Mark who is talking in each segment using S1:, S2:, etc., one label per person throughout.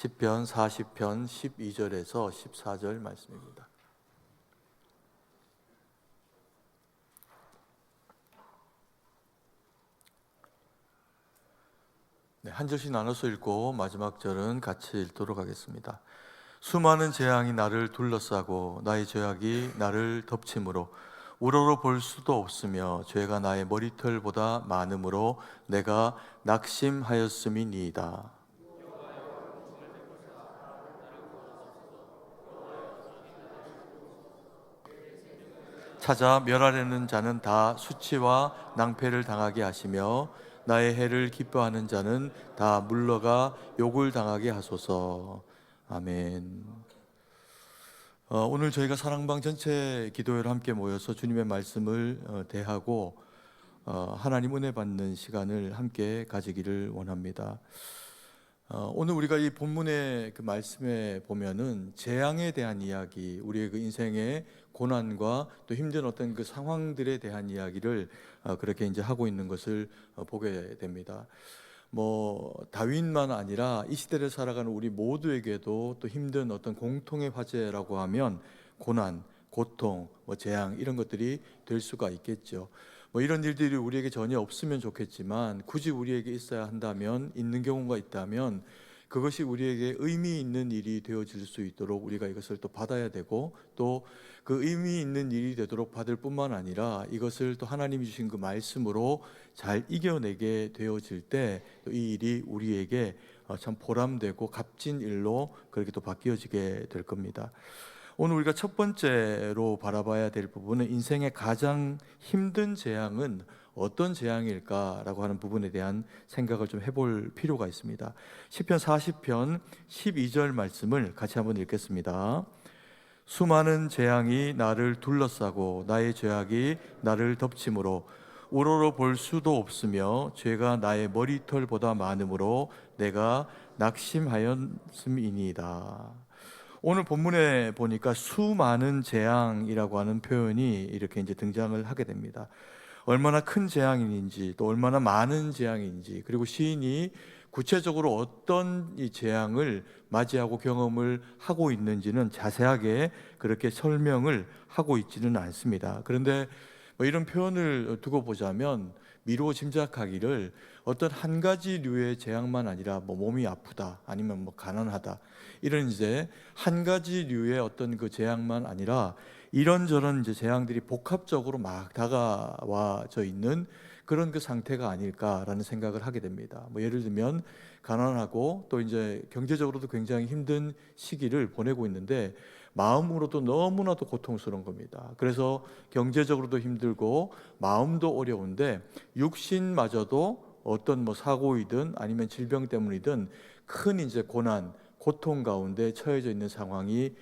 S1: 시편 40편 12절에서 14절 말씀입니다. 한 절씩 나눠서 읽고 마지막 절은 같이 읽도록 하겠습니다. 수많은 재앙이 나를 둘러싸고 나의 죄악이 나를 덮침으로 우러러 볼 수도 없으며 죄가 나의 머리털보다 많음으로 내가 낙심하였음이니이다. 찾아 멸하려는 자는 다 수치와 낭패를 당하게 하시며 나의 해를 기뻐하는 자는 다 물러가 욕을 당하게 하소서. 아멘. 오늘 저희가 사랑방 전체 기도회로 함께 모여서 주님의 말씀을 대하고 하나님 은혜 받는 시간을 함께 가지기를 원합니다. 오늘 우리가 이 본문의 그 말씀에 보면은 재앙에 대한 이야기, 우리의 그 인생의 고난과 또 힘든 어떤 그 상황들에 대한 이야기를 그렇게 이제 하고 있는 것을 보게 됩니다. 다윗만 아니라 이 시대를 살아가는 우리 모두에게도 또 힘든 어떤 공통의 화제라고 하면 고난, 고통, 재앙 이런 것들이 될 수가 있겠죠. 이런 일들이 우리에게 전혀 없으면 좋겠지만 굳이 우리에게 있어야 한다면, 있는 경우가 있다면 그것이 우리에게 의미 있는 일이 되어질 수 있도록 우리가 이것을 또 받아야 되고, 또 그 의미 있는 일이 되도록 받을 뿐만 아니라 이것을 또 하나님이 주신 그 말씀으로 잘 이겨내게 되어질 때 이 일이 우리에게 참 보람되고 값진 일로 그렇게 또 바뀌어지게 될 겁니다. 오늘 우리가 첫 번째로 바라봐야 될 부분은 인생의 가장 힘든 재앙은 어떤 재앙일까라고 하는 부분에 대한 생각을 좀 해볼 필요가 있습니다. 시편 40편 12절 말씀을 같이 한번 읽겠습니다. 수많은 재앙이 나를 둘러싸고 나의 죄악이 나를 덮침으로 우러러 볼 수도 없으며 죄가 나의 머리털보다 많음으로 내가 낙심하였음이니이다. 오늘 본문에 보니까 수많은 재앙이라고 하는 표현이 이렇게 이제 등장을 하게 됩니다. 얼마나 큰 재앙인지, 또 얼마나 많은 재앙인지, 그리고 시인이 구체적으로 어떤 이 재앙을 맞이하고 경험을 하고 있는지는 자세하게 그렇게 설명을 하고 있지는 않습니다. 그런데 이런 표현을 두고 보자면 미루어 짐작하기를 어떤 한 가지 류의 재앙만 아니라 몸이 아프다, 아니면 가난하다, 이런 이제 한 가지 류의 어떤 그 재앙만 아니라 이런저런 이제 재앙들이 복합적으로 막 다가와져 있는 그런 그 상태가 아닐까라는 생각을 하게 됩니다. 예를 들면 가난하고 또 이제 경제적으로도 굉장히 힘든 시기를 보내고 있는데 마음으로도 너무나도 고통스러운 겁니다. 그래서 경제적으로도 힘들고 마음도 어려운데 육신마저도 어떤 사고이든 아니면 질병 때문이든 큰 이제 고난, 고통 가운데 처해져 있는 상황이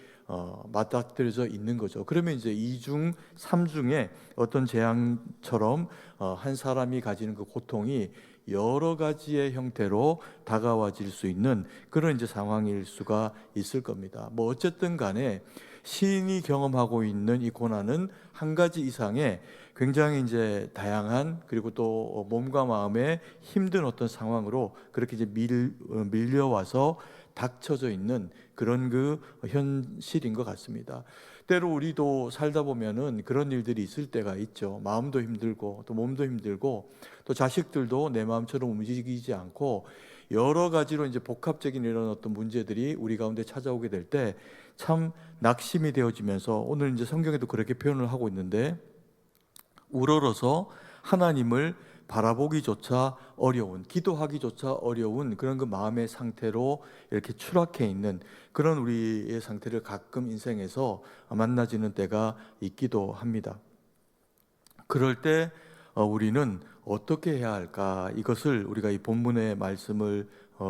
S1: 맞닥뜨려져 있는 거죠. 그러면 이제 이중 삼중의 어떤 재앙처럼 한 사람이 가지는 그 고통이 여러 가지의 형태로 다가와질 수 있는 그런 이제 상황일 수가 있을 겁니다. 어쨌든 간에 시인이 경험하고 있는 이 고난은 한 가지 이상의 굉장히 이제 다양한, 그리고 또 몸과 마음에 힘든 어떤 상황으로 그렇게 이제 밀려와서 닥쳐져 있는 그런 그 현실인 것 같습니다. 때로 우리도 살다 보면은 그런 일들이 있을 때가 있죠. 마음도 힘들고 또 몸도 힘들고 또 자식들도 내 마음처럼 움직이지 않고 여러 가지로 이제 복합적인 이런 어떤 문제들이 우리 가운데 찾아오게 될 때 참 낙심이 되어지면서, 오늘 이제 성경에도 그렇게 표현을 하고 있는데, 우러러서 하나님을 바라보기조차 어려운, 기도하기조차 어려운 그런 그 마음의 상태로 이렇게 추락해 있는 그런 우리의 상태를 가끔 인생에서 만나지는 때가 있기도 합니다. 그럴 때 우리는 어떻게 해야 할까? 이것을 우리가 이 본문의 말씀을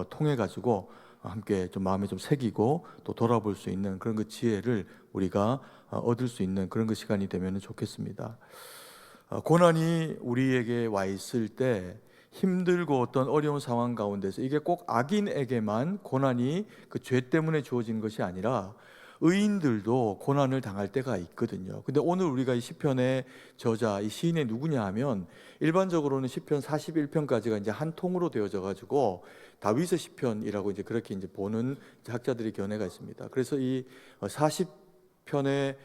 S1: 통해 가지고 함께 좀 마음에 좀 새기고 또 돌아볼 수 있는 그런 그 지혜를 우리가 얻을 수 있는 그런 그 시간이 되면 좋겠습니다. 고난이 우리에게 와 있을 때 힘들고 어떤 어려운 상황 가운데서 이게 꼭 악인에게만 고난이 그 죄 때문에 주어진 것이 아니라 의인들도 고난을 당할 때가 있거든요. 근데 오늘 우리가 이 시편의 저자, 이 시인이 누구냐 하면 일반적으로는 시편 41편까지가 이제 한 통으로 되어져 가지고 다윗의 시편이라고 이제 그렇게 이제 보는 학자들의 견해가 있습니다. 그래서 이 40편의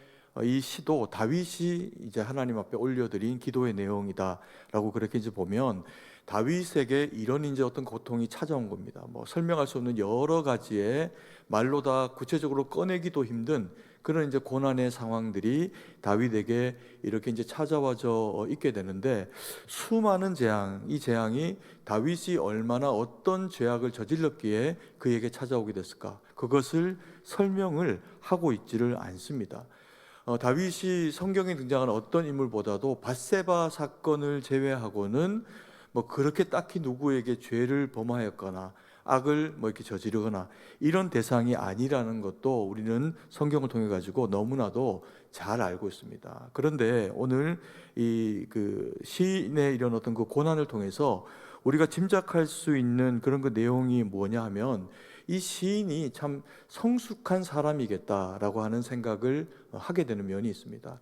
S1: 이 시도 다윗이 이제 하나님 앞에 올려드린 기도의 내용이다라고 그렇게 이제 보면 다윗에게 이런 이제 어떤 고통이 찾아온 겁니다. 뭐 설명할 수 없는 여러 가지의 말로 다 구체적으로 꺼내기도 힘든 그런 이제 고난의 상황들이 다윗에게 이렇게 이제 찾아와져 있게 되는데, 수많은 재앙, 이 재앙이 다윗이 얼마나 어떤 죄악을 저질렀기에 그에게 찾아오게 됐을까? 그것을 설명을 하고 있지를 않습니다. 다윗이 성경에 등장하는 어떤 인물보다도 밧세바 사건을 제외하고는 뭐 그렇게 딱히 누구에게 죄를 범하였거나 악을 뭐 이렇게 저지르거나 이런 대상이 아니라는 것도 우리는 성경을 통해 가지고 너무나도 잘 알고 있습니다. 그런데 오늘 이 그 시인의 이런 어떤 그 고난을 통해서 우리가 짐작할 수 있는 그런 그 내용이 뭐냐 하면, 이 시인이 참 성숙한 사람이겠다라고 하는 생각을 하게 되는 면이 있습니다.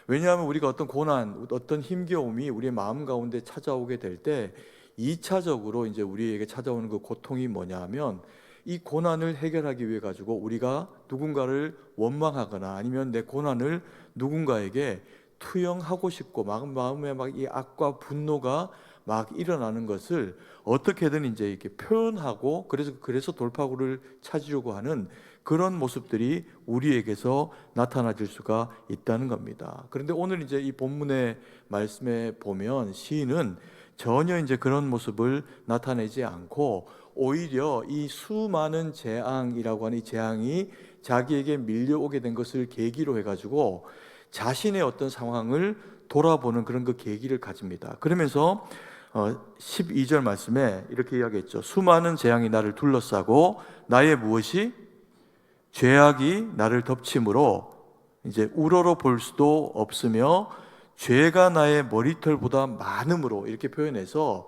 S1: 왜냐하면 우리가 어떤 고난, 어떤 힘겨움이 우리의 마음 가운데 찾아오게 될 때 2차적으로 이제 우리에게 찾아오는 그 고통이 뭐냐 하면, 이 고난을 해결하기 위해 가지고 우리가 누군가를 원망하거나 아니면 내 고난을 누군가에게 투영하고 싶고 마음에 막 이 악과 분노가 막 일어나는 것을 어떻게든 이제 이렇게 표현하고 그래서 돌파구를 찾으려고 하는 그런 모습들이 우리에게서 나타나질 수가 있다는 겁니다. 그런데 오늘 이제 이 본문의 말씀에 보면 시인은 전혀 이제 그런 모습을 나타내지 않고 오히려 이 수많은 재앙이라고 하는 이 재앙이 자기에게 밀려오게 된 것을 계기로 해가지고 자신의 어떤 상황을 돌아보는 그런 그 계기를 가집니다. 그러면서 12절 말씀에 이렇게 이야기했죠. 수많은 재앙이 나를 둘러싸고 나의 무엇이 죄악이 나를 덮침으로 이제 우러러 볼 수도 없으며 죄가 나의 머리털보다 많음으로 이렇게 표현해서,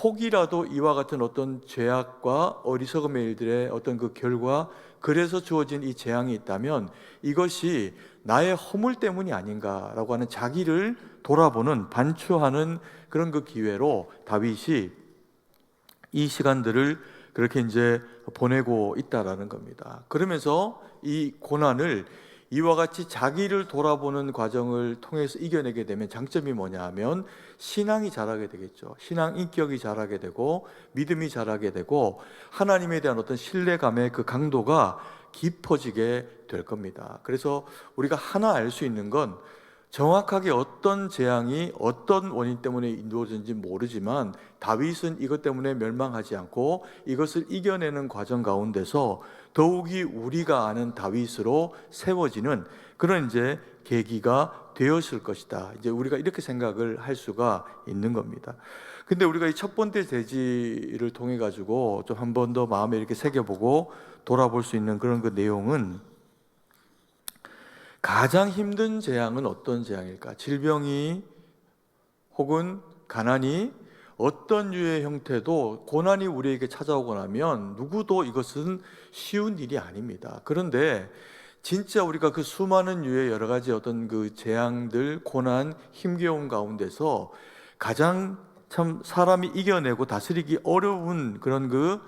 S1: 혹이라도 이와 같은 어떤 죄악과 어리석음의 일들의 어떤 그 결과, 그래서 주어진 이 재앙이 있다면 이것이 나의 허물 때문이 아닌가라고 하는 자기를 돌아보는, 반추하는 그런 그 기회로 다윗이 이 시간들을 그렇게 이제 보내고 있다라는 겁니다. 그러면서 이 고난을 이와 같이 자기를 돌아보는 과정을 통해서 이겨내게 되면 장점이 뭐냐 하면 신앙이 자라게 되겠죠. 신앙 인격이 자라게 되고 믿음이 자라게 되고 하나님에 대한 어떤 신뢰감의 그 강도가 깊어지게 될 겁니다. 그래서 우리가 하나 알 수 있는 건, 정확하게 어떤 재앙이 어떤 원인 때문에 이루어졌는지 모르지만 다윗은 이것 때문에 멸망하지 않고 이것을 이겨내는 과정 가운데서 더욱이 우리가 아는 다윗으로 세워지는 그런 이제 계기가 되었을 것이다. 이제 우리가 이렇게 생각을 할 수가 있는 겁니다. 근데 우리가 이 첫 번째 대지를 통해 가지고 좀 한 번 더 마음에 이렇게 새겨보고 돌아볼 수 있는 그런 그 내용은, 가장 힘든 재앙은 어떤 재앙일까? 질병이 혹은 가난이 어떤 유의 형태도 고난이 우리에게 찾아오고 나면 누구도 이것은 쉬운 일이 아닙니다. 그런데 진짜 우리가 그 수많은 유의 여러 가지 어떤 그 재앙들, 고난, 힘겨움 가운데서 가장 참 사람이 이겨내고 다스리기 어려운 그런 그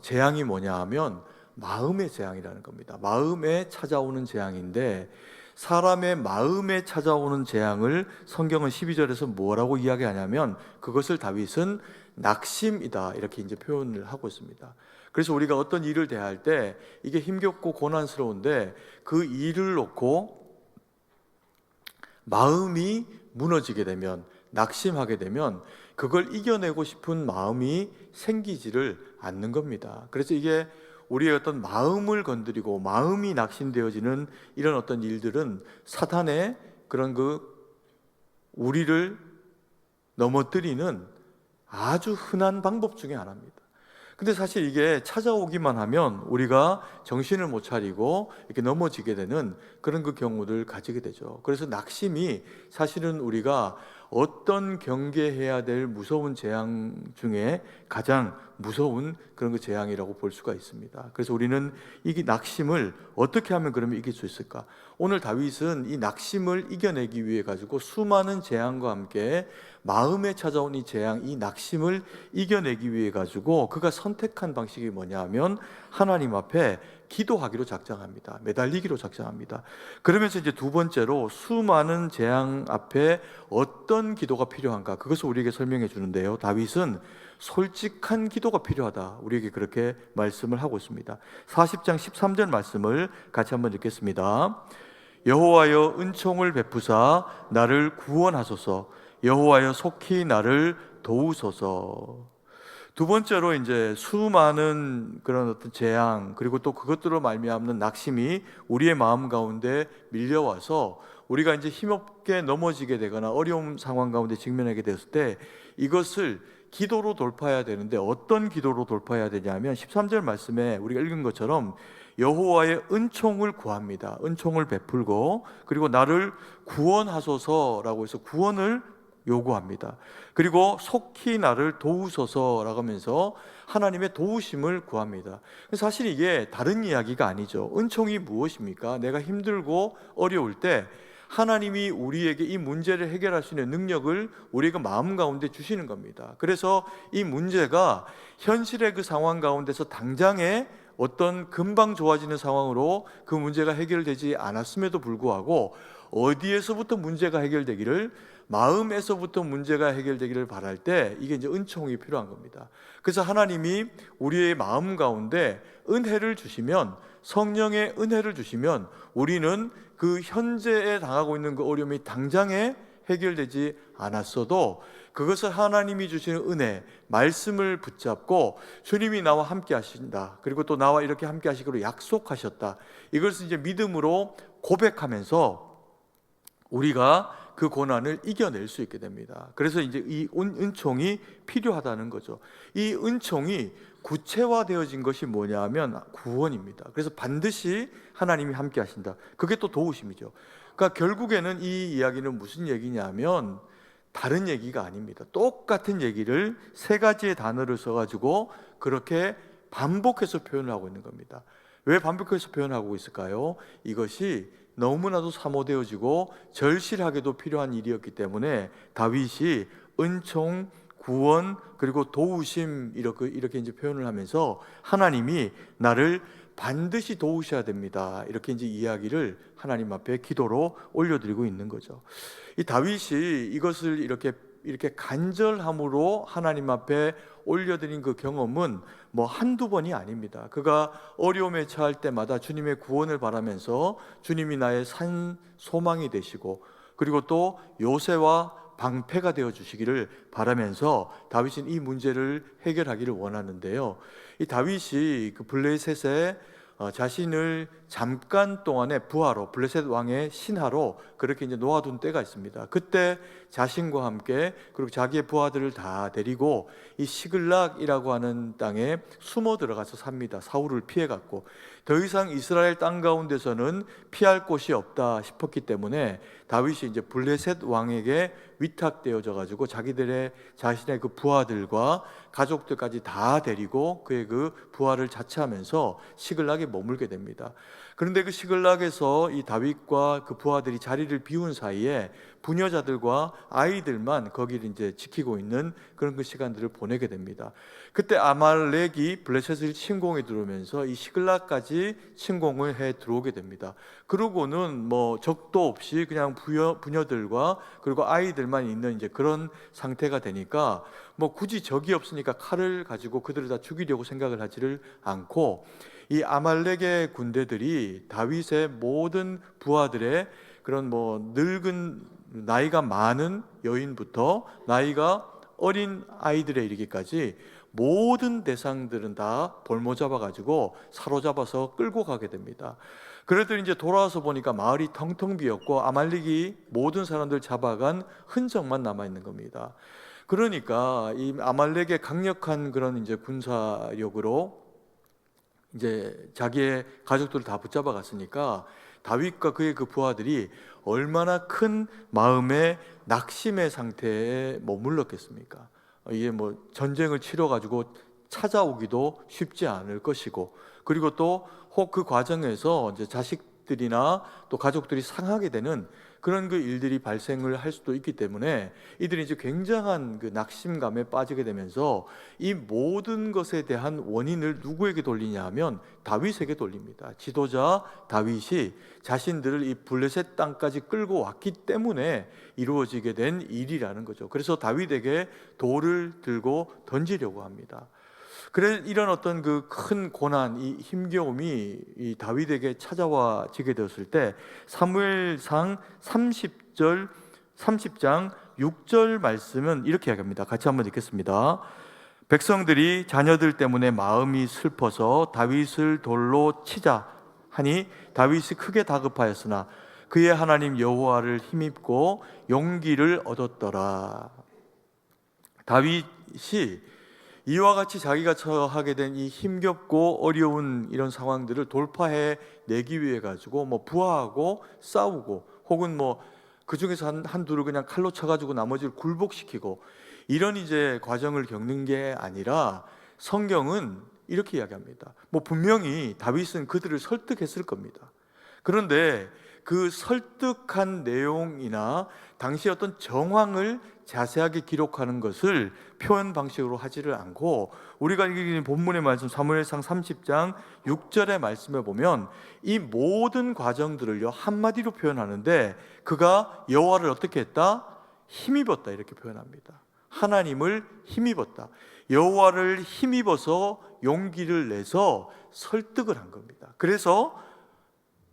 S1: 재앙이 뭐냐 하면 마음의 재앙이라는 겁니다. 마음에 찾아오는 재앙인데, 사람의 마음에 찾아오는 재앙을 성경은 12절에서 뭐라고 이야기하냐면 그것을 다윗은 낙심이다 이렇게 이제 표현을 하고 있습니다. 그래서 우리가 어떤 일을 대할 때 이게 힘겹고 고난스러운데 그 일을 놓고 마음이 무너지게 되면, 낙심하게 되면 그걸 이겨내고 싶은 마음이 생기지를 않는 겁니다. 그래서 이게 우리의 어떤 마음을 건드리고 마음이 낙심되어지는 이런 어떤 일들은 사탄의 그런 그 우리를 넘어뜨리는 아주 흔한 방법 중에 하나입니다. 근데 사실 이게 찾아오기만 하면 우리가 정신을 못 차리고 이렇게 넘어지게 되는 그런 그 경우를 가지게 되죠. 그래서 낙심이 사실은 우리가 어떤 경계해야 될 무서운 재앙 중에 가장 무서운 그런 그 재앙이라고 볼 수가 있습니다. 그래서 우리는 이 낙심을 어떻게 하면 그러면 이길 수 있을까? 오늘 다윗은 이 낙심을 이겨내기 위해 가지고 수많은 재앙과 함께 마음에 찾아온 이 재앙, 이 낙심을 이겨내기 위해 가지고 그가 선택한 방식이 뭐냐 하면 하나님 앞에 기도하기로 작정합니다. 매달리기로 작정합니다. 그러면서 이제 두 번째로 수많은 재앙 앞에 어떤 기도가 필요한가, 그것을 우리에게 설명해 주는데요. 다윗은 솔직한 기도가 필요하다, 우리에게 그렇게 말씀을 하고 있습니다. 40장 13절 말씀을 같이 한번 읽겠습니다. 여호와여 은총을 베푸사 나를 구원하소서. 여호와여 속히 나를 도우소서. 두 번째로 이제 수많은 그런 어떤 재앙, 그리고 또 그것들로 말미암는 낙심이 우리의 마음 가운데 밀려와서 우리가 이제 힘없게 넘어지게 되거나 어려운 상황 가운데 직면하게 됐을 때 이것을 기도로 돌파해야 되는데, 어떤 기도로 돌파해야 되냐면 13절 말씀에 우리가 읽은 것처럼 여호와의 은총을 구합니다. 은총을 베풀고, 그리고 나를 구원하소서라고 해서 구원을 요구합니다. 그리고 속히 나를 도우소서라고 하면서 하나님의 도우심을 구합니다. 사실 이게 다른 이야기가 아니죠. 은총이 무엇입니까? 내가 힘들고 어려울 때 하나님이 우리에게 이 문제를 해결할 수 있는 능력을 우리가 마음 가운데 주시는 겁니다. 그래서 이 문제가 현실의 그 상황 가운데서 당장에 어떤 금방 좋아지는 상황으로 그 문제가 해결되지 않았음에도 불구하고 어디에서부터 문제가 해결되기를, 마음에서부터 문제가 해결되기를 바랄 때 이게 이제 은총이 필요한 겁니다. 그래서 하나님이 우리의 마음 가운데 은혜를 주시면, 성령의 은혜를 주시면 우리는 그 현재에 당하고 있는 그 어려움이 당장에 해결되지 않았어도 그것을 하나님이 주시는 은혜, 말씀을 붙잡고 주님이 나와 함께 하신다, 그리고 또 나와 이렇게 함께 하시기로 약속하셨다, 이것을 이제 믿음으로 고백하면서 우리가 그 고난을 이겨낼 수 있게 됩니다. 그래서 이제 이 은총이 필요하다는 거죠. 이 은총이 구체화되어진 것이 뭐냐 하면 구원입니다. 그래서 반드시 하나님이 함께 하신다. 그게 또 도우심이죠. 그러니까 결국에는 이 이야기는 무슨 얘기냐면 다른 얘기가 아닙니다. 똑같은 얘기를 세 가지의 단어를 써가지고 그렇게 반복해서 표현을 하고 있는 겁니다. 왜 반복해서 표현하고 있을까요? 이것이 너무나도 사모되어지고 절실하게도 필요한 일이었기 때문에 다윗이 은총, 구원, 그리고 도우심 이렇게 이제 표현을 하면서 하나님이 나를 반드시 도우셔야 됩니다, 이렇게 이제 이야기를 하나님 앞에 기도로 올려드리고 있는 거죠. 이 다윗이 이것을 이렇게 간절함으로 하나님 앞에 올려드린 그 경험은 뭐 한두 번이 아닙니다. 그가 어려움에 처할 때마다 주님의 구원을 바라면서 주님이 나의 산 소망이 되시고, 그리고 또 요새와 방패가 되어 주시기를 바라면서 다윗은 이 문제를 해결하기를 원하는데요. 이 다윗이 그 블레셋에 자신을 잠깐 동안의 부하로, 블레셋 왕의 신하로 그렇게 이제 놓아둔 때가 있습니다. 그때 자신과 함께 그리고 자기의 부하들을 다 데리고 이 시글락이라고 하는 땅에 숨어 들어가서 삽니다. 사울을 피해갔고 더 이상 이스라엘 땅 가운데서는 피할 곳이 없다 싶었기 때문에 다윗이 이제 블레셋 왕에게 위탁되어져 가지고 자신의 그 부하들과 가족들까지 다 데리고 그의 그 부하를 자처하면서 시글락에 머물게 됩니다. 그런데 그 시글락에서 이 다윗과 그 부하들이 자리를 비운 사이에 부녀자들과 아이들만 거기를 이제 지키고 있는 그런 그 시간들을 보내게 됩니다. 그때 아말렉이 블레셋을 침공해 들어오면서 이 시글락까지 침공을 해 들어오게 됩니다. 그러고는 뭐 적도 없이 그냥 부녀들과 그리고 아이들만 있는 이제 그런 상태가 되니까 뭐 굳이 적이 없으니까 칼을 가지고 그들을 다 죽이려고 생각을 하지를 않고 이 아말렉의 군대들이 다윗의 모든 부하들의 그런 뭐 늙은 나이가 많은 여인부터 나이가 어린 아이들에 이르기까지 모든 대상들은 다 볼모 잡아가지고 사로잡아서 끌고 가게 됩니다. 그래도 이제 돌아와서 보니까 마을이 텅텅 비었고 아말렉이 모든 사람들 잡아간 흔적만 남아 있는 겁니다. 그러니까 이 아말렉의 강력한 그런 이제 군사력으로 이제 자기의 가족들을 다 붙잡아 갔으니까 다윗과 그의 그 부하들이 얼마나 큰 마음의 낙심의 상태에 머물렀겠습니까? 이게 뭐 전쟁을 치러 가지고 찾아오기도 쉽지 않을 것이고, 그리고 또 혹 그 과정에서 이제 자식들이나 또 가족들이 상하게 되는 그런 그 일들이 발생을 할 수도 있기 때문에 이들이 이제 굉장한 그 낙심감에 빠지게 되면서 이 모든 것에 대한 원인을 누구에게 돌리냐 하면 다윗에게 돌립니다. 지도자 다윗이 자신들을 이 블레셋 땅까지 끌고 왔기 때문에 이루어지게 된 일이라는 거죠. 그래서 다윗에게 돌을 들고 던지려고 합니다. 그래 이런 어떤 그 큰 고난, 이 힘겨움이 이 다윗에게 찾아와 지게 되었을 때 사무엘상 30장 6절 말씀은 이렇게 이야기합니다. 같이 한번 읽겠습니다. 백성들이 자녀들 때문에 마음이 슬퍼서 다윗을 돌로 치자 하니 다윗이 크게 다급하였으나 그의 하나님 여호와를 힘입고 용기를 얻었더라. 다윗이 이와 같이 자기가 처하게 된 이 힘겹고 어려운 이런 상황들을 돌파해 내기 위해 가지고 뭐 부하하고 싸우고, 혹은 뭐 그 중에서 한두를 그냥 칼로 쳐가지고 나머지를 굴복시키고, 이런 이제 과정을 겪는 게 아니라 성경은 이렇게 이야기합니다. 뭐 분명히 다윗은 그들을 설득했을 겁니다. 그런데 그 설득한 내용이나 당시 어떤 정황을 자세하게 기록하는 것을 표현 방식으로 하지를 않고, 우리가 읽은 본문의 말씀 사무엘상 30장 6절의 말씀에 보면 이 모든 과정들을요 한마디로 표현하는데, 그가 여호와를 어떻게 했다? 힘입었다, 이렇게 표현합니다. 하나님을 힘입었다. 여호와를 힘입어서 용기를 내서 설득을 한 겁니다. 그래서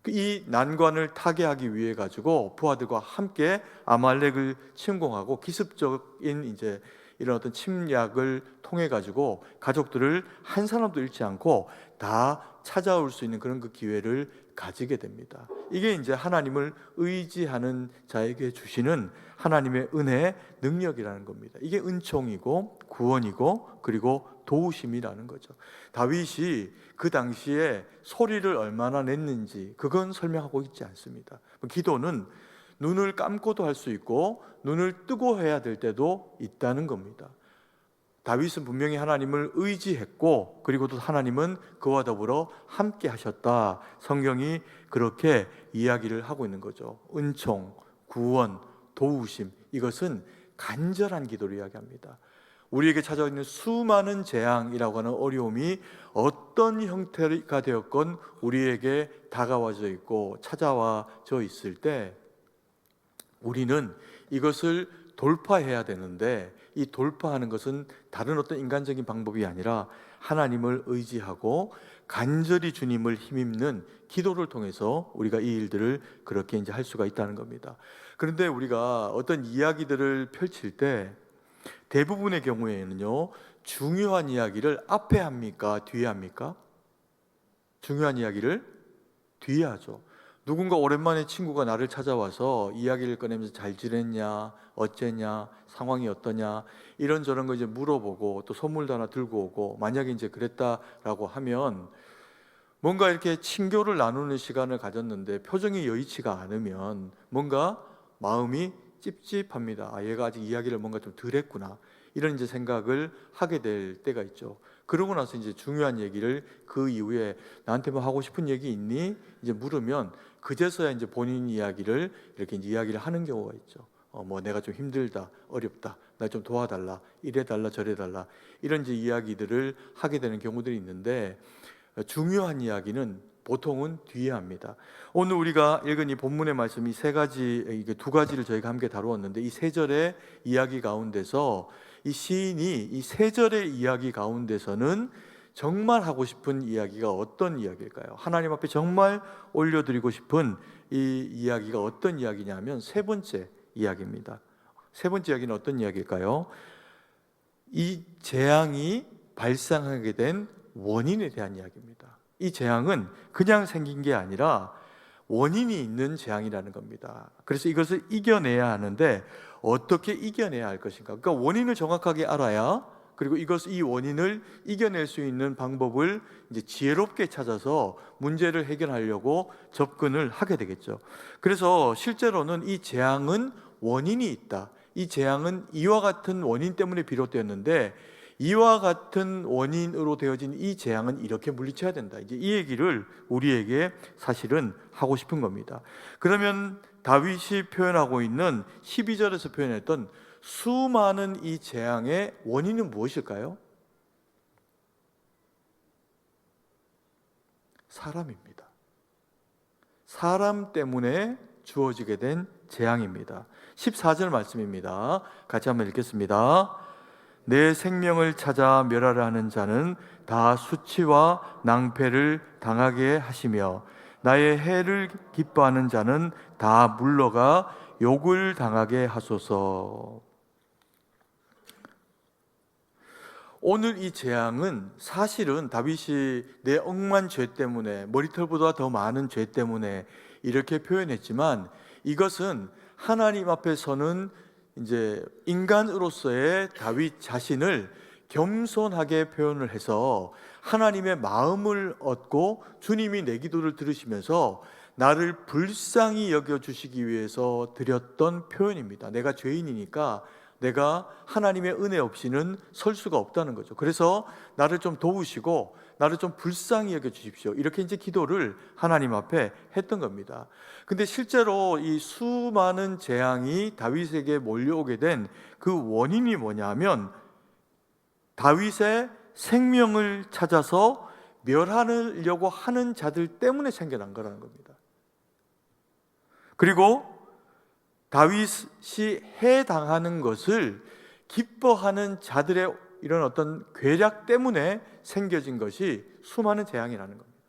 S1: 이 난관을 타개하기 위해 가지고 부하들과 함께 아말렉을 침공하고 기습적인 이제 이런 어떤 침략을 통해 가지고 가족들을 한 사람도 잃지 않고 다 찾아올 수 있는 그런 그 기회를 가지게 됩니다. 이게 이제 하나님을 의지하는 자에게 주시는 하나님의 은혜, 능력이라는 겁니다. 이게 은총이고 구원이고 그리고 도우심이라는 거죠. 다윗이 그 당시에 소리를 얼마나 냈는지 그건 설명하고 있지 않습니다. 기도는 눈을 감고도 할 수 있고 눈을 뜨고 해야 될 때도 있다는 겁니다. 다윗은 분명히 하나님을 의지했고, 그리고 또 하나님은 그와 더불어 함께 하셨다. 성경이 그렇게 이야기를 하고 있는 거죠. 은총, 구원, 도우심, 이것은 간절한 기도를 이야기합니다. 우리에게 찾아오는 수많은 재앙이라고 하는 어려움이 어떤 형태가 되었건 우리에게 다가와져 있고 찾아와져 있을 때 우리는 이것을 돌파해야 되는데, 이 돌파하는 것은 다른 어떤 인간적인 방법이 아니라 하나님을 의지하고 간절히 주님을 힘입는 기도를 통해서 우리가 이 일들을 그렇게 이제 할 수가 있다는 겁니다. 그런데 우리가 어떤 이야기들을 펼칠 때 대부분의 경우에는요, 중요한 이야기를 앞에 합니까? 뒤에 합니까? 중요한 이야기를 뒤에 하죠. 누군가 오랜만에 친구가 나를 찾아와서 이야기를 꺼내면서 잘 지냈냐, 어쨌냐, 상황이 어떠냐, 이런저런 거 이제 물어보고 또 선물도 하나 들고 오고, 만약에 이제 그랬다라고 하면 뭔가 이렇게 친교를 나누는 시간을 가졌는데 표정이 여의치가 않으면 뭔가 마음이 찝찝합니다. 아, 얘가 아직 이야기를 뭔가 좀 덜 했구나, 이런 이제 생각을 하게 될 때가 있죠. 그러고 나서 이제 중요한 얘기를 그 이후에 나한테 뭐 하고 싶은 얘기 있니? 이제 물으면 그제서야 이제 본인 이야기를 이렇게 이제 이야기를 하는 경우가 있죠. 뭐 내가 좀 힘들다, 어렵다, 나 좀 도와달라, 이래달라 저래달라, 이런 이제 이야기들을 하게 되는 경우들이 있는데, 중요한 이야기는 보통은 뒤에 합니다. 오늘 우리가 읽은 이 본문의 말씀이 세 가지, 이게 두 가지를 저희가 함께 다루었는데, 이 세 절의 이야기 가운데서 이 시인이 이 세 절의 이야기 가운데서는 정말 하고 싶은 이야기가 어떤 이야기일까요? 하나님 앞에 정말 올려드리고 싶은 이 이야기가 어떤 이야기냐면 세 번째 이야기입니다. 세 번째 이야기는 어떤 이야기일까요? 이 재앙이 발생하게 된 원인에 대한 이야기입니다. 이 재앙은 그냥 생긴 게 아니라 원인이 있는 재앙이라는 겁니다. 그래서 이것을 이겨내야 하는데 어떻게 이겨내야 할 것인가? 그러니까 원인을 정확하게 알아야 그리고 이 원인을 이겨낼 수 있는 방법을 이제 지혜롭게 찾아서 문제를 해결하려고 접근을 하게 되겠죠. 그래서 실제로는 이 재앙은 원인이 있다. 이 재앙은 이와 같은 원인 때문에 비롯되었는데 이와 같은 원인으로 되어진 이 재앙은 이렇게 물리쳐야 된다. 이제 이 얘기를 우리에게 사실은 하고 싶은 겁니다. 그러면 다윗이 표현하고 있는 12절에서 표현했던 수많은 이 재앙의 원인은 무엇일까요? 사람입니다. 사람 때문에 주어지게 된 재앙입니다. 14절 말씀입니다. 같이 한번 읽겠습니다. 내 생명을 찾아 멸하려 하는 자는 다 수치와 낭패를 당하게 하시며 나의 해를 기뻐하는 자는 다 물러가 욕을 당하게 하소서. 오늘 이 재앙은 사실은 다윗이 내 억만 죄 때문에, 머리털보다 더 많은 죄 때문에 이렇게 표현했지만 이것은 하나님 앞에서는 이제 인간으로서의 다윗 자신을 겸손하게 표현을 해서 하나님의 마음을 얻고 주님이 내 기도를 들으시면서 나를 불쌍히 여겨주시기 위해서 드렸던 표현입니다. 내가 죄인이니까 내가 하나님의 은혜 없이는 설 수가 없다는 거죠. 그래서 나를 좀 도우시고 나를 좀 불쌍히 여겨주십시오. 이렇게 이제 기도를 하나님 앞에 했던 겁니다. 근데 실제로 이 수많은 재앙이 다윗에게 몰려오게 된 그 원인이 뭐냐면 다윗의 생명을 찾아서 멸하려고 하는 자들 때문에 생겨난 거라는 겁니다. 그리고 다윗이 해당하는 것을 기뻐하는 자들의 이런 어떤 괴략 때문에 생겨진 것이 수많은 재앙이라는 겁니다.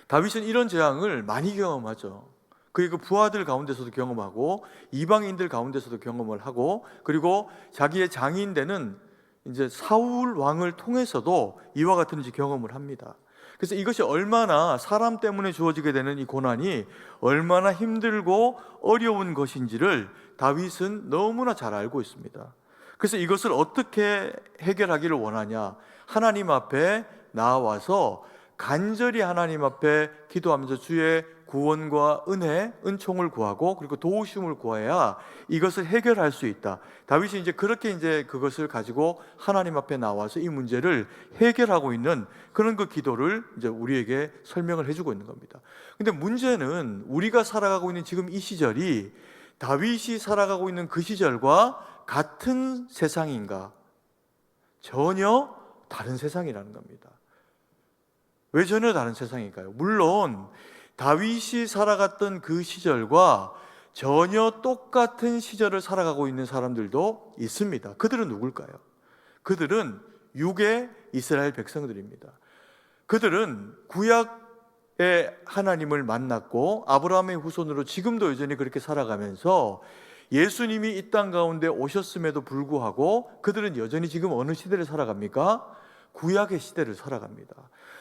S1: 다윗은 이런 재앙을 많이 경험하죠. 그리고 부하들 가운데서도 경험하고 이방인들 가운데서도 경험을 하고 그리고 자기의 장인되는 이제 사울 왕을 통해서도 이와 같은 경험을 합니다. 그래서 이것이 얼마나 사람 때문에 주어지게 되는 이 고난이 얼마나 힘들고 어려운 것인지를 다윗은 너무나 잘 알고 있습니다. 그래서 이것을 어떻게 해결하기를 원하냐? 하나님 앞에 나와서 간절히 하나님 앞에 기도하면서 주의 구원과 은혜, 은총을 구하고 그리고 도우심을 구해야 이것을 해결할 수 있다. 다윗이 이제 그렇게 이제 그것을 가지고 하나님 앞에 나와서 이 문제를 해결하고 있는 그런 그 기도를 이제 우리에게 설명을 해주고 있는 겁니다. 근데 문제는 우리가 살아가고 있는 지금 이 시절이 다윗이 살아가고 있는 그 시절과 같은 세상인가? 전혀 다른 세상이라는 겁니다. 왜 전혀 다른 세상일까요? 물론 다윗이 살아갔던 그 시절과 전혀 똑같은 시절을 살아가고 있는 사람들도 있습니다. 그들은 누굴까요? 그들은 육의 이스라엘 백성들입니다. 그들은 구약의 하나님을 만났고 아브라함의 후손으로 지금도 여전히 그렇게 살아가면서 예수님이 이 땅 가운데 오셨음에도 불구하고 그들은 여전히 지금 어느 시대를 살아갑니까? 구약의 시대를 살아갑니다.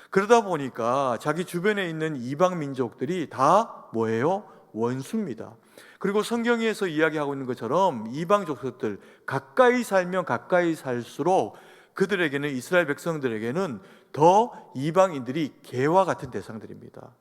S1: 그러다 보니까 자기 주변에 있는 이방 민족들이 다 뭐예요? 원수입니다. 그리고 성경에서 이야기하고 있는 것처럼 이방 족속들 가까이 살면 가까이 살수록 그들에게는, 이스라엘 백성들에게는 더 이방인들이 개와 같은 대상들입니다.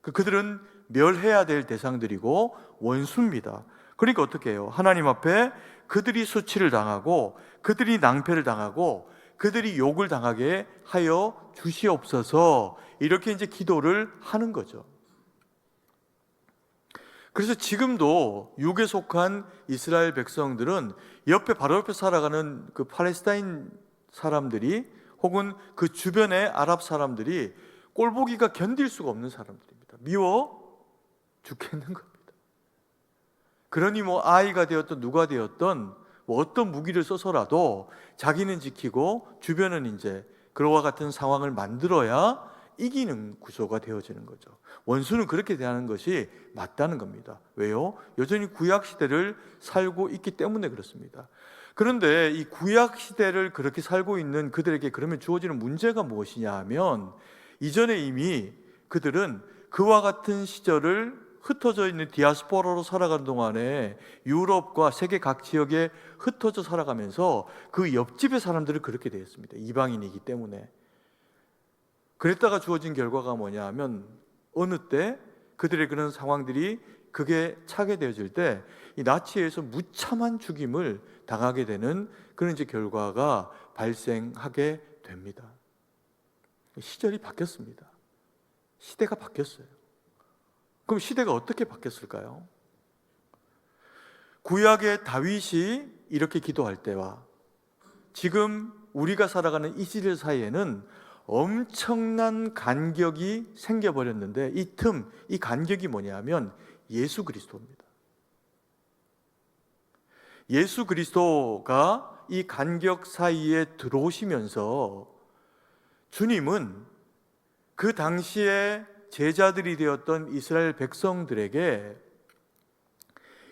S1: 그들은 멸해야 될 대상들이고 원수입니다. 그러니까 어떻게 해요? 하나님 앞에 그들이 수치를 당하고 그들이 낭패를 당하고 그들이 욕을 당하게 하여 주시옵소서, 이렇게 이제 기도를 하는 거죠. 그래서 지금도 육에 속한 이스라엘 백성들은 바로 옆에 살아가는 그 팔레스타인 사람들이 혹은 그 주변의 아랍 사람들이 꼴보기가 견딜 수가 없는 사람들입니다. 미워 죽겠는 겁니다. 그러니 아이가 되었던 누가 되었던 어떤 무기를 써서라도 자기는 지키고 주변은 이제 그와 같은 상황을 만들어야 이기는 구조가 되어지는 거죠. 원수는 그렇게 대하는 것이 맞다는 겁니다. 왜요? 여전히 구약 시대를 살고 있기 때문에 그렇습니다. 그런데 이 구약 시대를 그렇게 살고 있는 그들에게 그러면 주어지는 문제가 무엇이냐 하면, 이전에 이미 그들은 그와 같은 시절을 흩어져 있는 디아스포라로 살아가는 동안에 유럽과 세계 각 지역에 흩어져 살아가면서 그 옆집의 사람들은 그렇게 되었습니다. 이방인이기 때문에. 그랬다가 주어진 결과가 뭐냐 하면 어느 때 그들의 그런 상황들이 그게 차게 되어질 때 이 나치에서 무참한 죽임을 당하게 되는 그런 이제 결과가 발생하게 됩니다. 시절이 바뀌었습니다. 시대가 바뀌었어요. 그럼 시대가 어떻게 바뀌었을까요? 구약의 다윗이 이렇게 기도할 때와 지금 우리가 살아가는 이 시대 사이에는 엄청난 간격이 생겨버렸는데 이 간격이 뭐냐면 예수 그리스도입니다. 예수 그리스도가 이 간격 사이에 들어오시면서 주님은 그 당시에 제자들이 되었던 이스라엘 백성들에게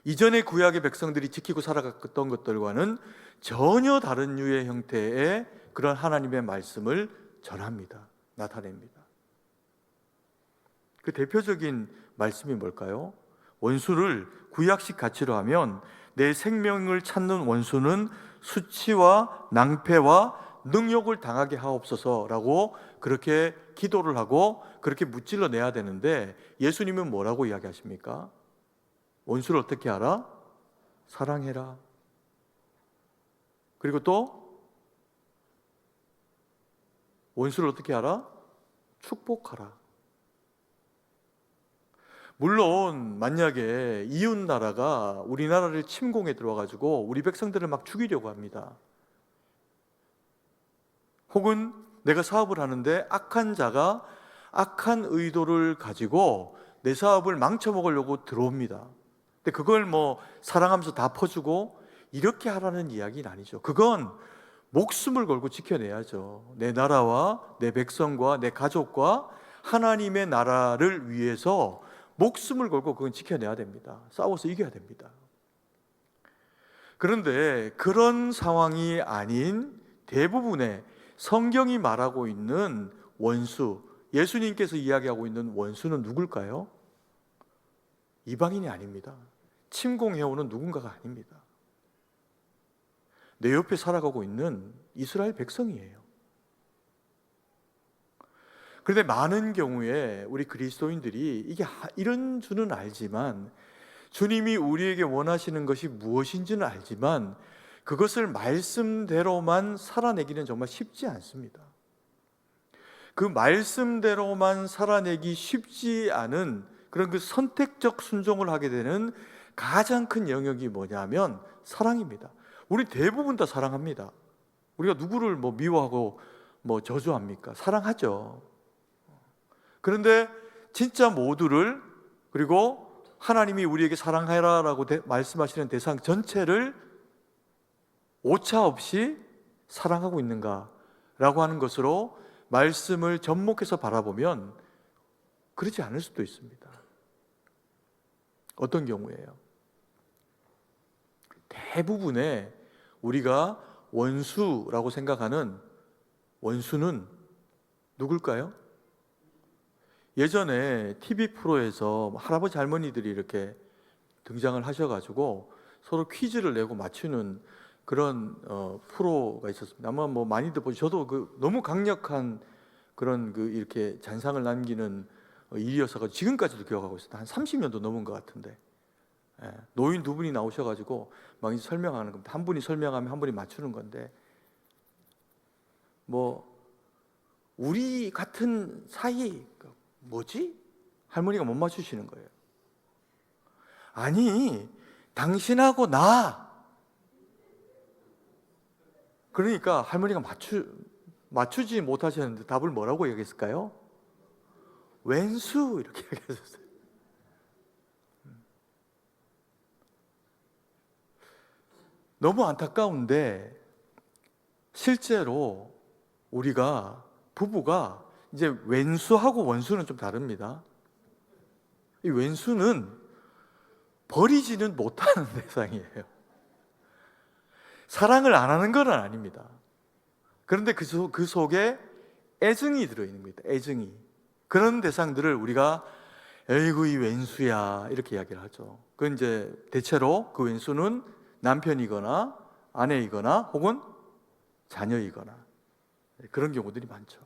S1: 이전의 구약의 백성들이 지키고 살아갔던 것들과는 전혀 다른 류의 형태의 그런 하나님의 말씀을 전합니다. 나타냅니다. 그 대표적인 말씀이 뭘까요? 원수를 구약식 가치로 하면 내 생명을 찾는 원수는 수치와 낭패와 능욕을 당하게 하옵소서라고 그렇게 기도를 하고 그렇게 무찔러 내야 되는데 예수님은 뭐라고 이야기하십니까? 원수를 어떻게 하라? 사랑해라. 그리고 또 원수를 어떻게 하라? 축복하라. 물론 만약에 이웃 나라가 우리나라를 침공해 들어와가지고 우리 백성들을 막 죽이려고 합니다. 혹은 내가 사업을 하는데 악한 자가 악한 의도를 가지고 내 사업을 망쳐먹으려고 들어옵니다. 근데 그걸 뭐 사랑하면서 다 퍼주고 이렇게 하라는 이야기는 아니죠. 그건 목숨을 걸고 지켜내야죠. 내 나라와 내 백성과 내 가족과 하나님의 나라를 위해서 목숨을 걸고 그건 지켜내야 됩니다. 싸워서 이겨야 됩니다. 그런데 그런 상황이 아닌 대부분의 성경이 말하고 있는 원수, 예수님께서 이야기하고 있는 원수는 누굴까요? 이방인이 아닙니다. 침공해오는 누군가가 아닙니다. 내 옆에 살아가고 있는 이스라엘 백성이에요. 그런데 많은 경우에 우리 그리스도인들이 이게 이런 줄은 알지만 주님이 우리에게 원하시는 것이 무엇인지는 알지만 그것을 말씀대로만 살아내기는 정말 쉽지 않습니다. 그 말씀대로만 살아내기 쉽지 않은 그런 그 선택적 순종을 하게 되는 가장 큰 영역이 뭐냐면 사랑입니다. 우리 대부분 다 사랑합니다. 우리가 누구를 뭐 미워하고 뭐 저주합니까? 사랑하죠. 그런데 진짜 모두를 그리고 하나님이 우리에게 사랑해라라고 말씀하시는 대상 전체를 오차 없이 사랑하고 있는가라고 하는 것으로 말씀을 접목해서 바라보면 그렇지 않을 수도 있습니다. 어떤 경우에요? 대부분의 우리가 원수라고 생각하는 원수는 누굴까요? 예전에 TV 프로에서 할아버지 할머니들이 이렇게 등장을 하셔가지고 서로 퀴즈를 내고 맞추는 그런 프로가 있었습니다. 아마 뭐 많이들 보죠. 저도 그 너무 강력한 그런 그 이렇게 잔상을 남기는 일이었어가지고 지금까지도 기억하고 있어요. 한 30년도 넘은 것 같은데 노인 두 분이 나오셔가지고 막 이제 설명하는 겁니다. 한 분이 설명하면 한 분이 맞추는 건데 뭐 우리 같은 사이 뭐지? 할머니가 못 맞추시는 거예요. 아니, 당신하고 나. 그러니까 할머니가 맞추지 못하셨는데 답을 뭐라고 얘기했을까요? 왼수 이렇게 얘기하셨어요. 너무 안타까운데 실제로 우리가 부부가 이제 왼수하고 원수는 좀 다릅니다. 이 왼수는 버리지는 못하는 대상이에요. 사랑을 안 하는 건 아닙니다. 그런데 그 속에 애증이 들어있는 겁니다. 애증이. 그런 대상들을 우리가 에이구 이 왼수야 이렇게 이야기를 하죠. 그 이제 대체로 그 왼수는 남편이거나 아내이거나 혹은 자녀이거나 그런 경우들이 많죠.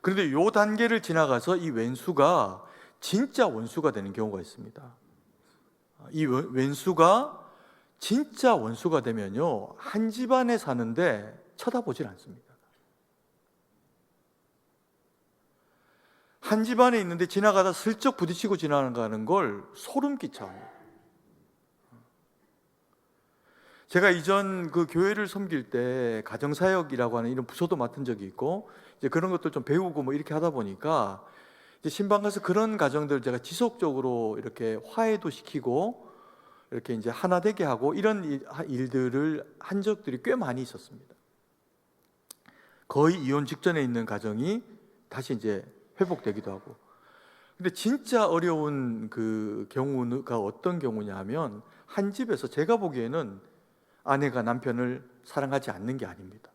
S1: 그런데 요 단계를 지나가서 이 왼수가 진짜 원수가 되는 경우가 있습니다. 이 왼수가 진짜 원수가 되면요, 한 집안에 사는데 쳐다보질 않습니다. 한 집안에 있는데 지나가다 슬쩍 부딪히고 지나가는 걸 소름 끼쳐요. 제가 이전 그 교회를 섬길 때 가정사역이라고 하는 이런 부서도 맡은 적이 있고, 이제 그런 것들 좀 배우고 뭐 이렇게 하다 보니까 이제 신방 가서 그런 가정들 제가 지속적으로 이렇게 화해도 시키고 이렇게 이제 하나 되게 하고 이런 일들을 한 적들이 꽤 많이 있었습니다. 거의 이혼 직전에 있는 가정이 다시 이제 회복되기도 하고. 근데 진짜 어려운 그 경우가 어떤 경우냐 하면, 한 집에서 제가 보기에는 아내가 남편을 사랑하지 않는 게 아닙니다.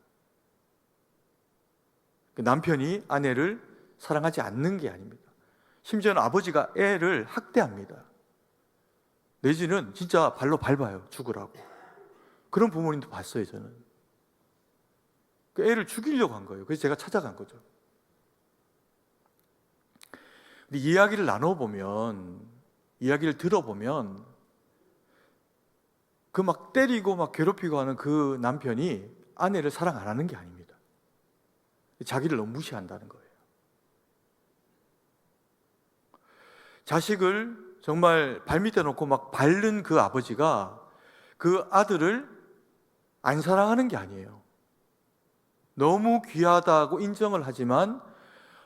S1: 남편이 아내를 사랑하지 않는 게 아닙니다. 심지어는 아버지가 애를 학대합니다. 내지는 진짜 발로 밟아요, 죽으라고. 그런 부모님도 봤어요, 저는. 그 애를 죽이려고 한 거예요. 그래서 제가 찾아간 거죠. 근데 이야기를 나눠보면, 이야기를 들어보면 그 막 때리고 막 괴롭히고 하는 그 남편이 아내를 사랑 안 하는 게 아닙니다. 자기를 너무 무시한다는 거예요. 자식을 정말 발밑에 놓고 막 밟는 그 아버지가 그 아들을 안 사랑하는 게 아니에요. 너무 귀하다고 인정을 하지만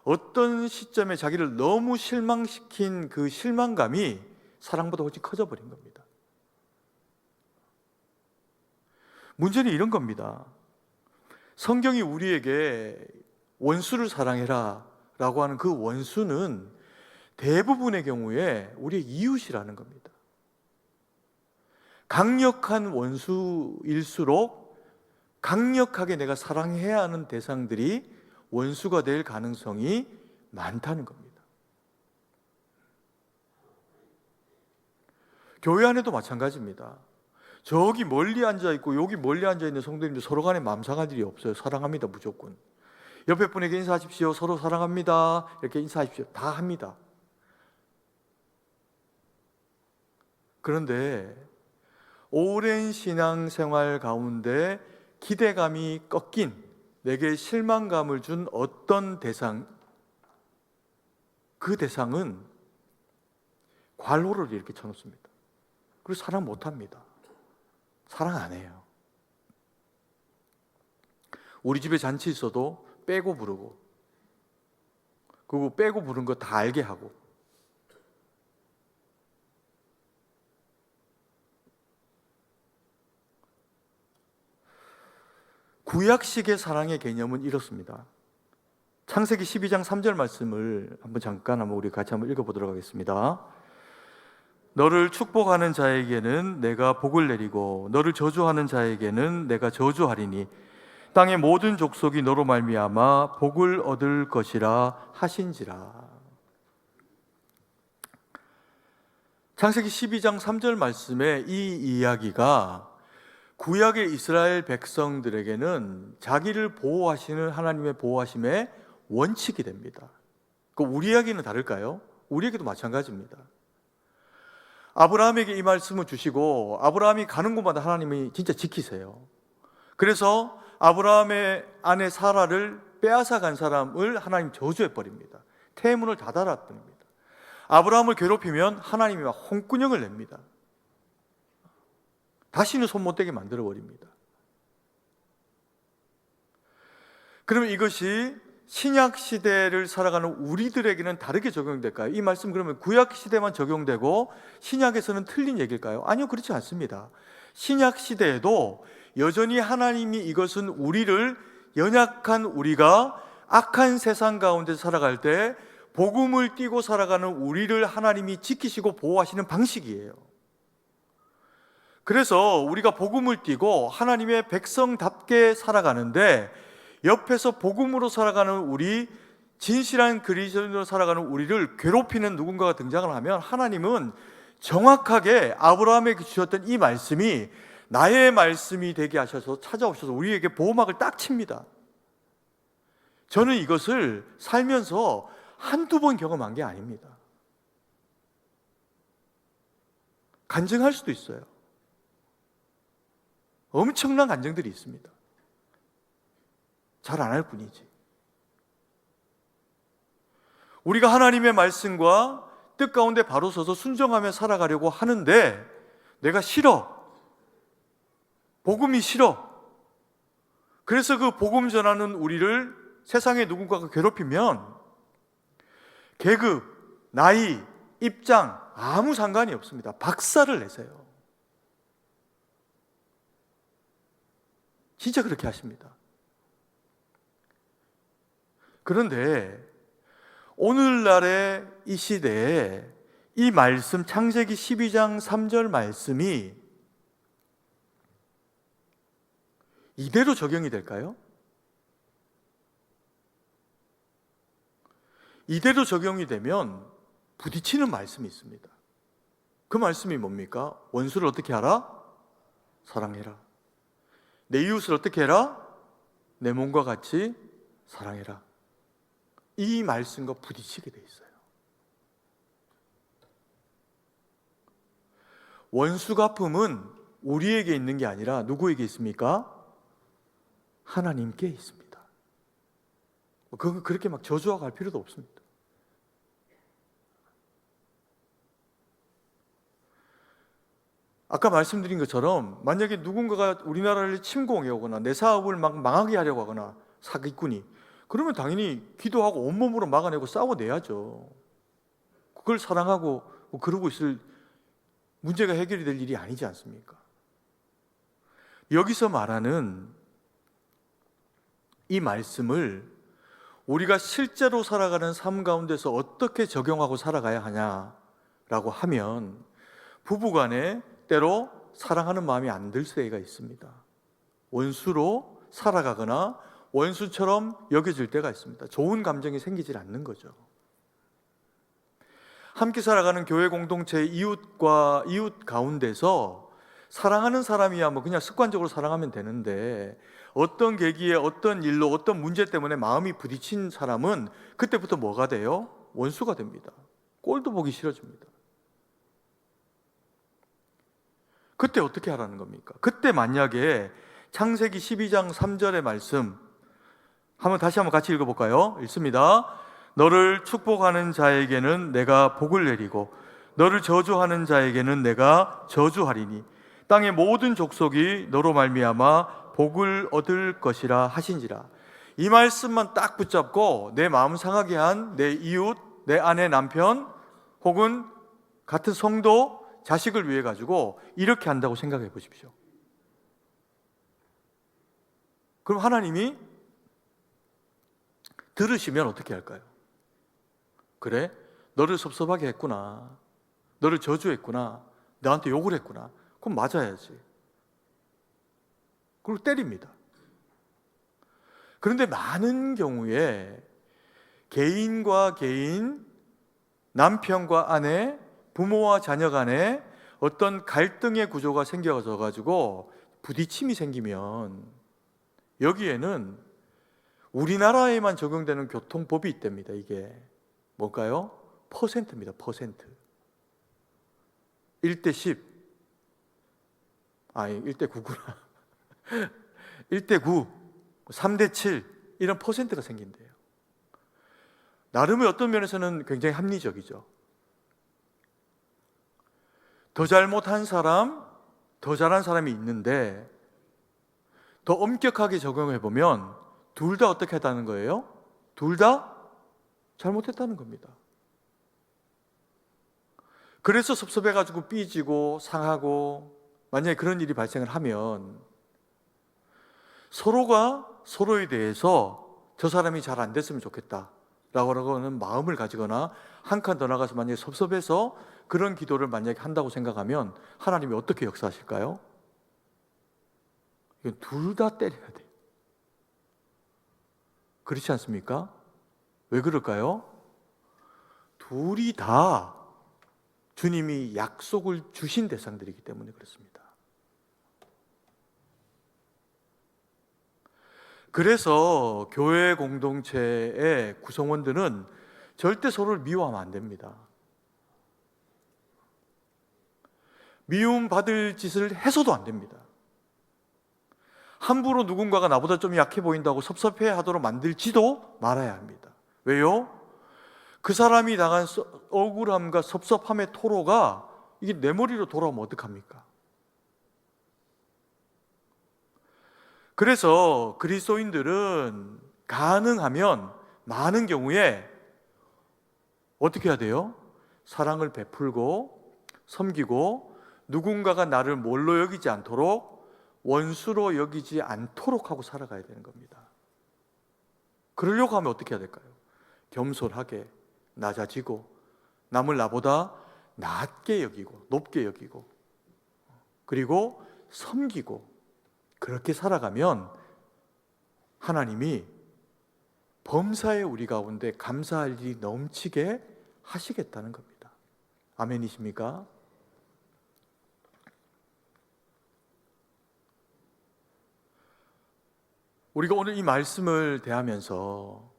S1: 어떤 시점에 자기를 너무 실망시킨 그 실망감이 사랑보다 훨씬 커져버린 겁니다. 문제는 이런 겁니다. 성경이 우리에게 원수를 사랑해라 라고 하는 그 원수는 대부분의 경우에 우리의 이웃이라는 겁니다. 강력한 원수일수록 강력하게 내가 사랑해야 하는 대상들이 원수가 될 가능성이 많다는 겁니다. 교회 안에도 마찬가지입니다. 저기 멀리 앉아있고 여기 멀리 앉아있는 성도님들 서로 간에 마음 상할 일이 없어요. 사랑합니다, 무조건. 옆에 분에게 인사하십시오. 서로 사랑합니다. 이렇게 인사하십시오. 다 합니다. 그런데 오랜 신앙생활 가운데 기대감이 꺾인, 내게 실망감을 준 어떤 대상, 그 대상은 괄호를 이렇게 쳐놓습니다. 그리고 사랑 못합니다. 사랑 안 해요. 우리 집에 잔치 있어도 빼고 부르고, 그리고 빼고 부른 거 다 알게 하고. 구약식의 사랑의 개념은 이렇습니다. 창세기 12장 3절 말씀을 잠깐 우리 같이 한번 읽어보도록 하겠습니다. 너를 축복하는 자에게는 내가 복을 내리고 너를 저주하는 자에게는 내가 저주하리니 땅의 모든 족속이 너로 말미암아 복을 얻을 것이라 하신지라. 창세기 12장 3절 말씀에 이 이야기가 구약의 이스라엘 백성들에게는 자기를 보호하시는 하나님의 보호하심의 원칙이 됩니다. 우리 이야기는 다를까요? 우리에게도 마찬가지입니다. 아브라함에게 이 말씀을 주시고 아브라함이 가는 곳마다 하나님이 진짜 지키세요. 그래서 아브라함의 아내 사라를 빼앗아 간 사람을 하나님 저주해 버립니다. 태문을 닫아놨습니다. 아브라함을 괴롭히면 하나님이 막 홍군형을 냅니다. 다시는 손 못 대게 만들어 버립니다. 그러면 이것이 신약 시대를 살아가는 우리들에게는 다르게 적용될까요? 이 말씀 그러면 구약 시대만 적용되고 신약에서는 틀린 얘기일까요? 아니요, 그렇지 않습니다. 신약 시대에도 여전히 하나님이 이것은 우리를, 연약한 우리가 악한 세상 가운데 살아갈 때 복음을 띠고 살아가는 우리를 하나님이 지키시고 보호하시는 방식이에요. 그래서 우리가 복음을 띠고 하나님의 백성답게 살아가는데 옆에서 복음으로 살아가는 우리 진실한 그리스도인으로 살아가는 우리를 괴롭히는 누군가가 등장을 하면 하나님은 정확하게 아브라함에게 주셨던 이 말씀이 나의 말씀이 되게 하셔서 찾아오셔서 우리에게 보호막을 딱 칩니다. 저는 이것을 살면서 한두 번 경험한 게 아닙니다. 간증할 수도 있어요. 엄청난 간증들이 있습니다. 잘 안 할 뿐이지. 우리가 하나님의 말씀과 뜻 가운데 바로 서서 순종하며 살아가려고 하는데 내가 싫어. 복음이 싫어. 그래서 그 복음 전하는 우리를 세상의 누군가가 괴롭히면 계급, 나이, 입장 아무 상관이 없습니다. 박살을 내세요. 진짜 그렇게 하십니다. 그런데 오늘날의 이 시대에 이 말씀, 창세기 12장 3절 말씀이 이대로 적용이 될까요? 이대로 적용이 되면 부딪히는 말씀이 있습니다. 그 말씀이 뭡니까? 원수를 어떻게 하라? 사랑해라. 내 이웃을 어떻게 해라? 내 몸과 같이 사랑해라. 이 말씀과 부딪히게 돼 있어요. 원수 갚음은 우리에게 있는 게 아니라 누구에게 있습니까? 하나님께 있습니다. 그건 그렇게 막 저주하고 할 필요도 없습니다. 아까 말씀드린 것처럼 만약에 누군가가 우리나라를 침공해 오거나 내 사업을 막 망하게 하려고 하거나 사기꾼이, 그러면 당연히 기도하고 온몸으로 막아내고 싸워내야죠. 그걸 사랑하고 뭐 그러고 있을 문제가 해결이 될 일이 아니지 않습니까? 여기서 말하는 이 말씀을 우리가 실제로 살아가는 삶 가운데서 어떻게 적용하고 살아가야 하냐라고 하면 부부간에 때로 사랑하는 마음이 안 들 때가 있습니다. 원수로 살아가거나 원수처럼 여겨질 때가 있습니다. 좋은 감정이 생기질 않는 거죠. 함께 살아가는 교회 공동체 이웃과 이웃 가운데서 사랑하는 사람이야 뭐 그냥 습관적으로 사랑하면 되는데 어떤 계기에 어떤 일로 어떤 문제 때문에 마음이 부딪힌 사람은 그때부터 뭐가 돼요? 원수가 됩니다. 꼴도 보기 싫어집니다. 그때 어떻게 하라는 겁니까? 그때 만약에 창세기 12장 3절의 말씀 다시 한번 같이 읽어볼까요? 읽습니다. 너를 축복하는 자에게는 내가 복을 내리고 너를 저주하는 자에게는 내가 저주하리니 땅의 모든 족속이 너로 말미암아 복을 얻을 것이라 하신지라. 이 말씀만 딱 붙잡고 내 마음 상하게 한 내 이웃, 내 아내, 남편 혹은 같은 성도, 자식을 위해 가지고 이렇게 한다고 생각해 보십시오. 그럼 하나님이 들으시면 어떻게 할까요? 그래? 너를 섭섭하게 했구나. 너를 저주했구나. 나한테 욕을 했구나. 그럼 맞아야지. 그리고 때립니다. 그런데 많은 경우에 개인과 개인, 남편과 아내, 부모와 자녀 간에 어떤 갈등의 구조가 생겨져 가지고 부딪힘이 생기면 여기에는 우리나라에만 적용되는 교통법이 있답니다. 이게 뭘까요? 퍼센트입니다. 퍼센트. 1대 10. 아니 1대 9구나. 1대 9, 3대 7 이런 퍼센트가 생긴대요. 나름의 어떤 면에서는 굉장히 합리적이죠. 더 잘못한 사람, 더 잘한 사람이 있는데 더 엄격하게 적용해 보면 둘 다 어떻게 했다는 거예요? 둘 다 잘못했다는 겁니다. 그래서 섭섭해가지고 삐지고 상하고 만약에 그런 일이 발생을 하면 서로가 서로에 대해서 저 사람이 잘 안 됐으면 좋겠다 라고는 마음을 가지거나 한 칸 더 나가서 만약에 섭섭해서 그런 기도를 만약에 한다고 생각하면 하나님이 어떻게 역사하실까요? 이건 둘 다 때려야 돼요. 그렇지 않습니까? 왜 그럴까요? 둘이 다 주님이 약속을 주신 대상들이기 때문에 그렇습니다. 그래서 교회 공동체의 구성원들은 절대 서로를 미워하면 안 됩니다. 미움받을 짓을 해서도 안 됩니다. 함부로 누군가가 나보다 좀 약해 보인다고 섭섭해하도록 만들지도 말아야 합니다. 왜요? 그 사람이 당한 억울함과 섭섭함의 토로가 이게 내 머리로 돌아오면 어떡합니까? 그래서 그리스도인들은 가능하면 많은 경우에 어떻게 해야 돼요? 사랑을 베풀고 섬기고 누군가가 나를 뭘로 여기지 않도록 원수로 여기지 않도록 하고 살아가야 되는 겁니다. 그러려고 하면 어떻게 해야 될까요? 겸손하게 낮아지고 남을 나보다 낮게 여기고 높게 여기고 그리고 섬기고 그렇게 살아가면 하나님이 범사에 우리 가운데 감사할 일이 넘치게 하시겠다는 겁니다. 아멘이십니까? 우리가 오늘 이 말씀을 대하면서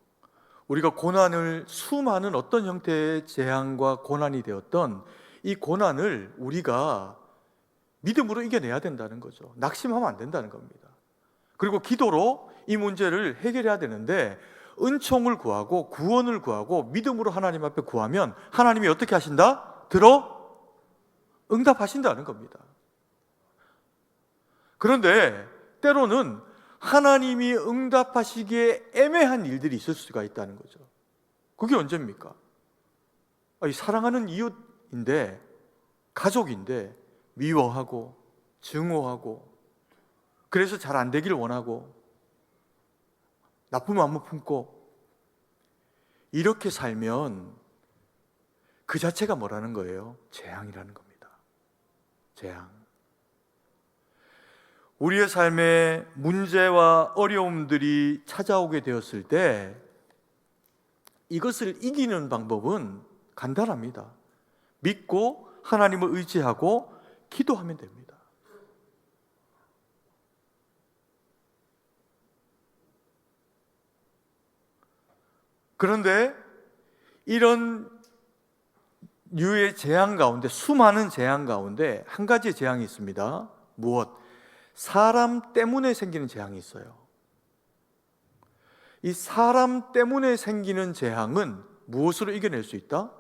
S1: 우리가 고난을 수많은 어떤 형태의 재앙과 고난이 되었던 이 고난을 우리가 믿음으로 이겨내야 된다는 거죠. 낙심하면 안 된다는 겁니다. 그리고 기도로 이 문제를 해결해야 되는데 은총을 구하고 구원을 구하고 믿음으로 하나님 앞에 구하면 하나님이 어떻게 하신다? 응답하신다는 겁니다. 그런데 때로는 하나님이 응답하시기에 애매한 일들이 있을 수가 있다는 거죠. 그게 언제입니까? 사랑하는 이웃인데, 가족인데 미워하고 증오하고 그래서 잘 안 되기를 원하고 나쁜 마음을 품고 이렇게 살면 그 자체가 뭐라는 거예요? 재앙이라는 겁니다. 재앙. 우리의 삶에 문제와 어려움들이 찾아오게 되었을 때 이것을 이기는 방법은 간단합니다. 믿고 하나님을 의지하고 기도하면 됩니다. 그런데 이런 유의 재앙 가운데, 수많은 재앙 가운데 한 가지의 재앙이 있습니다. 무엇? 사람 때문에 생기는 재앙이 있어요. 이 사람 때문에 생기는 재앙은 무엇으로 이겨낼 수 있다?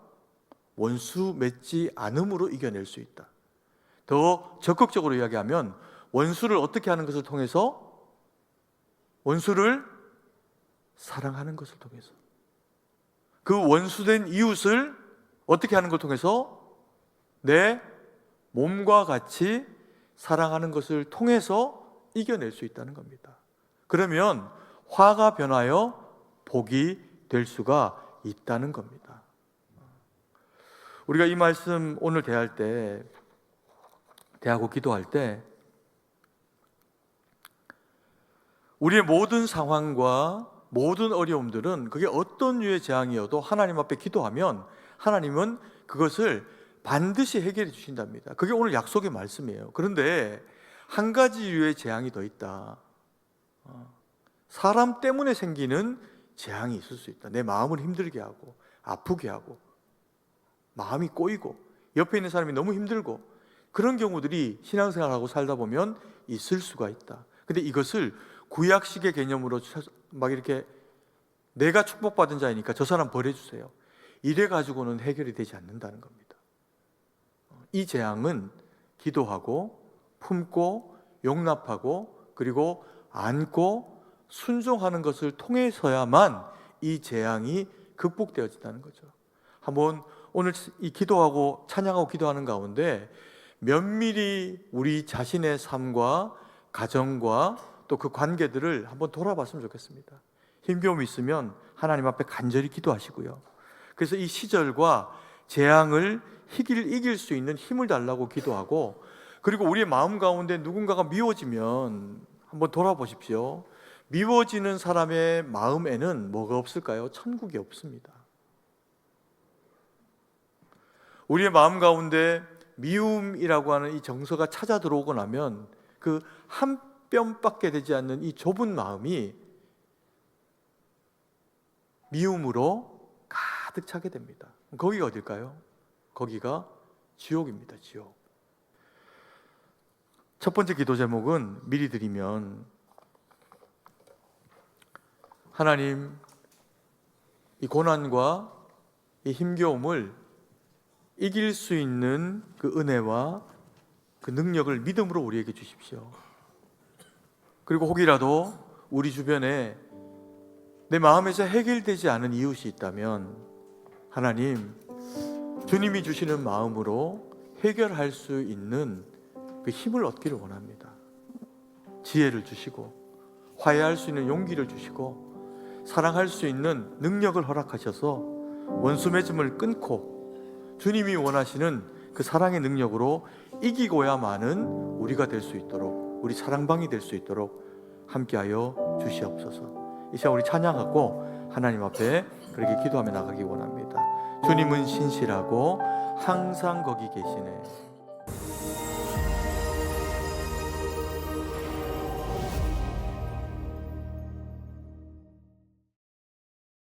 S1: 원수 맺지 않음으로 이겨낼 수 있다. 더 적극적으로 이야기하면 원수를 어떻게 하는 것을 통해서? 원수를 사랑하는 것을 통해서. 그 원수된 이웃을 어떻게 하는 걸 통해서? 내 몸과 같이 사랑하는 것을 통해서 이겨낼 수 있다는 겁니다. 그러면 화가 변하여 복이 될 수가 있다는 겁니다. 우리가 이 말씀 오늘 대하고 기도할 때 우리의 모든 상황과 모든 어려움들은 그게 어떤 류의 재앙이어도 하나님 앞에 기도하면 하나님은 그것을 반드시 해결해 주신답니다. 그게 오늘 약속의 말씀이에요. 그런데 한 가지 류의 재앙이 더 있다. 사람 때문에 생기는 재앙이 있을 수 있다. 내 마음을 힘들게 하고 아프게 하고 마음이 꼬이고 옆에 있는 사람이 너무 힘들고 그런 경우들이 신앙생활하고 살다 보면 있을 수가 있다. 근데 이것을 구약식의 개념으로 막 이렇게 내가 축복받은 자이니까 저 사람 버려주세요, 이래 가지고는 해결이 되지 않는다는 겁니다. 이 재앙은 기도하고 품고 용납하고 그리고 안고 순종하는 것을 통해서야만 이 재앙이 극복되어진다는 거죠. 한번 오늘 이 기도하고 찬양하고 기도하는 가운데 면밀히 우리 자신의 삶과 가정과 또 그 관계들을 한번 돌아봤으면 좋겠습니다. 힘겨움이 있으면 하나님 앞에 간절히 기도하시고요. 그래서 이 시절과 재앙을 이길 수 있는 힘을 달라고 기도하고, 그리고 우리의 마음 가운데 누군가가 미워지면 한번 돌아보십시오. 미워지는 사람의 마음에는 뭐가 없을까요? 천국이 없습니다. 우리의 마음 가운데 미움이라고 하는 이 정서가 찾아 들어오고 나면 그 한 뼘밖에 되지 않는 이 좁은 마음이 미움으로 가득 차게 됩니다. 거기가 어딜까요? 거기가 지옥입니다. 지옥. 첫 번째 기도 제목은 미리 드리면, 하나님, 이 고난과 이 힘겨움을 이길 수 있는 그 은혜와 그 능력을 믿음으로 우리에게 주십시오. 그리고 혹이라도 우리 주변에 내 마음에서 해결되지 않은 이웃이 있다면 하나님, 주님이 주시는 마음으로 해결할 수 있는 그 힘을 얻기를 원합니다. 지혜를 주시고 화해할 수 있는 용기를 주시고 사랑할 수 있는 능력을 허락하셔서 원수 맺음을 끊고 주님이 원하시는 그 사랑의 능력으로 이기고야만은 우리가 될 수 있도록, 우리 사랑방이 될 수 있도록 함께하여 주시옵소서. 이 시간 우리 찬양하고 하나님 앞에 그렇게 기도하며 나가기 원합니다. 주님은 신실하고 항상 거기 계시네.